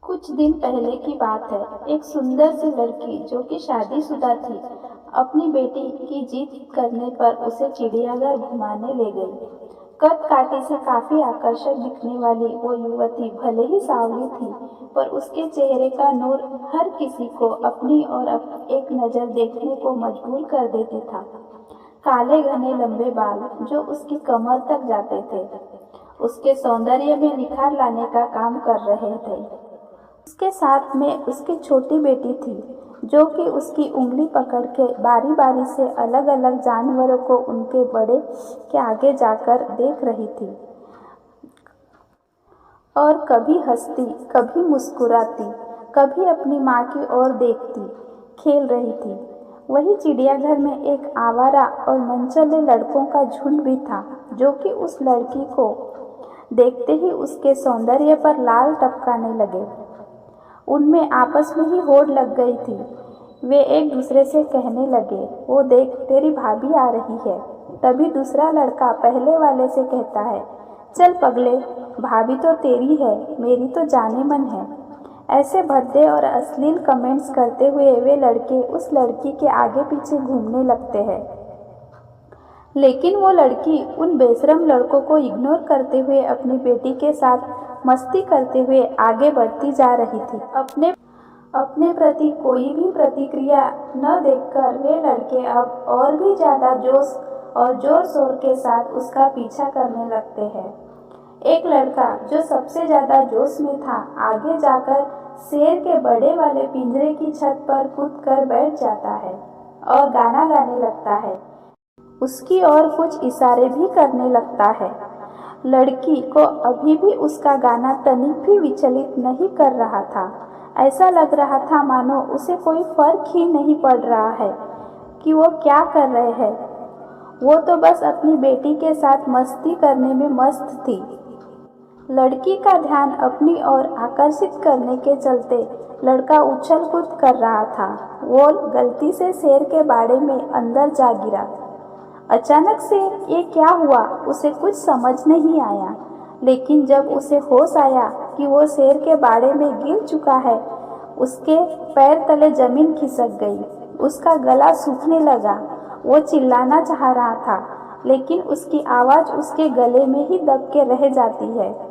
कुछ दिन पहले की बात है। एक सुंदर सी लड़की जो कि शादीशुदा थी, अपनी बेटी की जिद करने पर उसे चिड़ियाघर घुमाने ले गई। कद-काठी से काफी आकर्षक दिखने वाली वो युवती भले ही सांवली थी, पर उसके चेहरे का नूर हर किसी को अपनी ओर एक नजर देखने को मजबूर कर देती था। काले घने लंबे बाल जो उसकी कमर तक जाते थे, उसके सौंदर्य में निखार लाने का काम कर रहे थे। उसके साथ में उसकी छोटी बेटी थी, जो कि उसकी उंगली पकड़ के बारी-बारी से अलग-अलग जानवरों को उनके बड़े के आगे जाकर देख रही थी और कभी हंसती, कभी मुस्कुराती, कभी अपनी माँ की ओर देखती, खेल रही थी। वही चिड़ियाघर में एक आवारा और मनचले लड़कों का झुंड भी था, जो कि उस लड़की को देखते ही उसके सौंदर्य पर लाल टपकाने लगे। उनमें आपस में ही होड़ लग गई थी। वे एक दूसरे से कहने लगे, वो देख, तेरी भाभी आ रही है। तभी दूसरा लड़का पहले वाले से कहता है, चल पगले, भाभी तो तेरी है, मेरी तो जाने मन है। ऐसे भद्दे और अश्लील कमेंट्स करते हुए वे लड़के उस लड़की के आगे पीछे घूमने लगते हैं। लेकिन वो लड़की उन बेशरम लड़कों को इग्नोर करते हुए अपनी बेटी के साथ मस्ती करते हुए आगे बढ़ती जा रही थी। अपने प्रति कोई भी प्रतिक्रिया न देखकर वे लड़के अब और भी ज्यादा जोश और जोर शोर के साथ उसका पीछा करने लगते हैं। एक लड़का जो सबसे ज्यादा जोश में था, आगे जाकर शेर के बड़े वाले पिंजरे की छत पर कूद कर बैठ जाता है और गाना गाने लगता है। उसकी ओर कुछ इशारे भी करने लगता है। लड़की को अभी भी उसका गाना तनिक भी विचलित नहीं कर रहा था। ऐसा लग रहा था मानो उसे कोई फर्क ही नहीं पड़ रहा है कि वो क्या कर रहे हैं। वो तो बस अपनी बेटी के साथ मस्ती करने में मस्त थी। लड़की का ध्यान अपनी ओर आकर्षित करने के चलते लड़का उछल कूद कर रहा था। वो गलती से शेर के बाड़े में अंदर जा गिरा। अचानक से ये क्या हुआ, उसे कुछ समझ नहीं आया। लेकिन जब उसे होश आया कि वो शेर के बाड़े में गिर चुका है, उसके पैर तले जमीन खिसक गई। उसका गला सूखने लगा। वो चिल्लाना चाह रहा था, लेकिन उसकी आवाज़ उसके गले में ही दब के रह जाती है।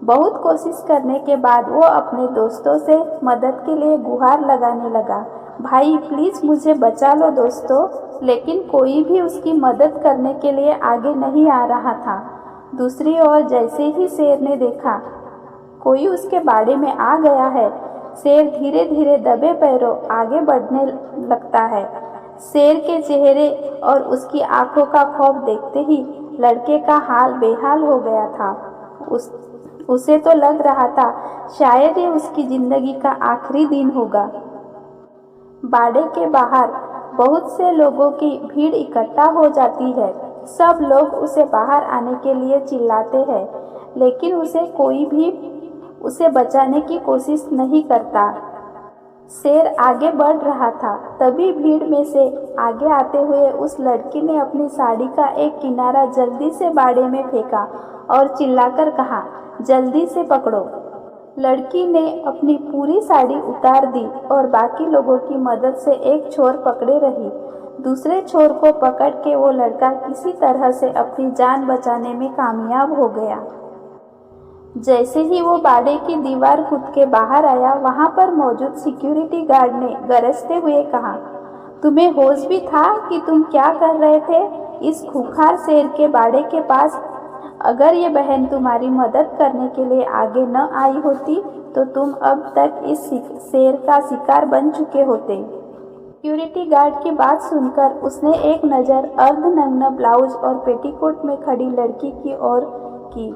बहुत कोशिश करने के बाद वो अपने दोस्तों से मदद के लिए गुहार लगाने लगा, भाई प्लीज़ मुझे बचा लो दोस्तों। लेकिन कोई भी उसकी मदद करने के लिए आगे नहीं आ रहा था। दूसरी ओर जैसे ही शेर ने देखा कोई उसके बाड़े में आ गया है, शेर धीरे धीरे दबे पैरों आगे बढ़ने लगता है। शेर के चेहरे और उसकी आंखों का खौफ देखते ही लड़के का हाल बेहाल हो गया था। उसे तो लग रहा था शायद ये उसकी जिंदगी का आखिरी दिन होगा। बाड़े के बाहर बहुत से लोगों की भीड़ इकट्ठा हो जाती है। सब लोग उसे बाहर आने के लिए चिल्लाते हैं, लेकिन कोई भी उसे बचाने की कोशिश नहीं करता। शेर आगे बढ़ रहा था, तभी भीड़ में से आगे आते हुए उस लड़की ने अपनी साड़ी का एक किनारा जल्दी से बाड़े में फेंका और चिल्लाकर कहा, जल्दी से पकड़ो। लड़की ने अपनी पूरी साड़ी उतार दी और बाकी लोगों की मदद से एक छोर पकड़े रही। दूसरे छोर को पकड़ के वो लड़का किसी तरह से अपनी जान बचाने में कामयाब हो गया। जैसे ही वो बाड़े की दीवार कूद के बाहर आया, वहां पर मौजूद सिक्योरिटी गार्ड ने गरजते हुए कहा, तुम्हें होश भी था कि तुम क्या कर रहे थे इस खूंखार शेर के बाड़े के पास? अगर ये बहन तुम्हारी मदद करने के लिए आगे न आई होती तो तुम अब तक इस शेर का शिकार बन चुके होते। सिक्योरिटी गार्ड की बात सुनकर उसने एक नज़र अर्धनग्न ब्लाउज और पेटीकोट में खड़ी लड़की की ओर की।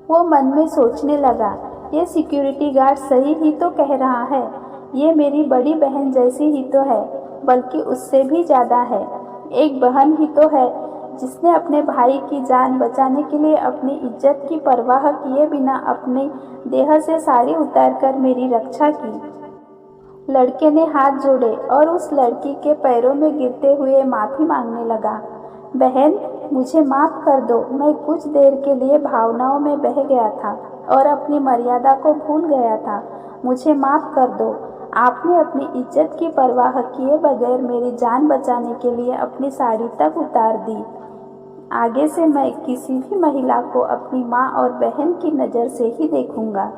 वो मन में सोचने लगा, ये सिक्योरिटी गार्ड सही ही तो कह रहा है। ये मेरी बड़ी बहन जैसी ही तो है, बल्कि उससे भी ज़्यादा है। एक बहन ही तो है जिसने अपने भाई की जान बचाने के लिए अपनी इज्जत की परवाह किए बिना अपने देह से साड़ी उतारकर मेरी रक्षा की। लड़के ने हाथ जोड़े और उस लड़की के पैरों में गिरते हुए माफ़ी मांगने लगा। बहन, मुझे माफ़ कर दो। मैं कुछ देर के लिए भावनाओं में बह गया था और अपनी मर्यादा को भूल गया था। मुझे माफ़ कर दो। आपने अपनी इज्जत की परवाह किए बगैर मेरी जान बचाने के लिए अपनी साड़ी तक उतार दी। आगे से मैं किसी भी महिला को अपनी माँ और बहन की नज़र से ही देखूंगा।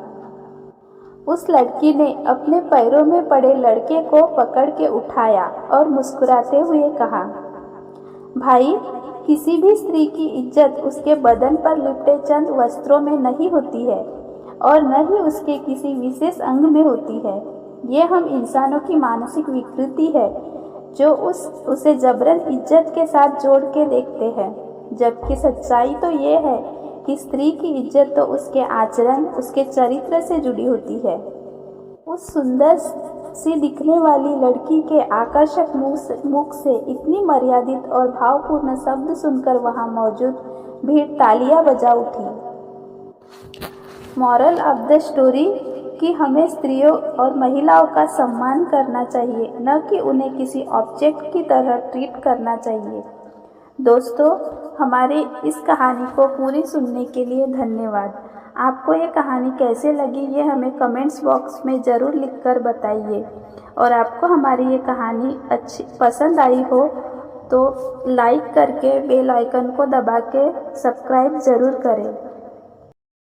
उस लड़की ने अपने पैरों में पड़े लड़के को पकड़ के उठाया और मुस्कुराते हुए कहा, भाई, किसी भी स्त्री की इज्जत उसके बदन पर लिपटे चंद वस्त्रों में नहीं होती है और न ही उसके किसी विशेष अंग में होती है। ये हम इंसानों की मानसिक विकृति है जो उसे जबरन इज्जत के साथ जोड़ के देखते हैं, जबकि सच्चाई तो ये है कि स्त्री की इज्जत तो उसके आचरण, उसके चरित्र से जुड़ी होती है। उस सुंदर सी दिखने वाली लड़की के आकर्षक मुख से इतनी मर्यादित और भावपूर्ण शब्द सुनकर वहां मौजूद भीड़ तालियां बजा उठी। मॉरल ऑफ द स्टोरी कि हमें स्त्रियों और महिलाओं का सम्मान करना चाहिए, न कि उन्हें किसी ऑब्जेक्ट की तरह ट्रीट करना चाहिए। दोस्तों, हमारी इस कहानी को पूरी सुनने के लिए धन्यवाद। आपको ये कहानी कैसे लगी ये हमें कमेंट्स बॉक्स में ज़रूर लिखकर बताइए। और आपको हमारी ये कहानी अच्छी पसंद आई हो तो लाइक करके बेल आइकन को दबा के सब्सक्राइब ज़रूर करें।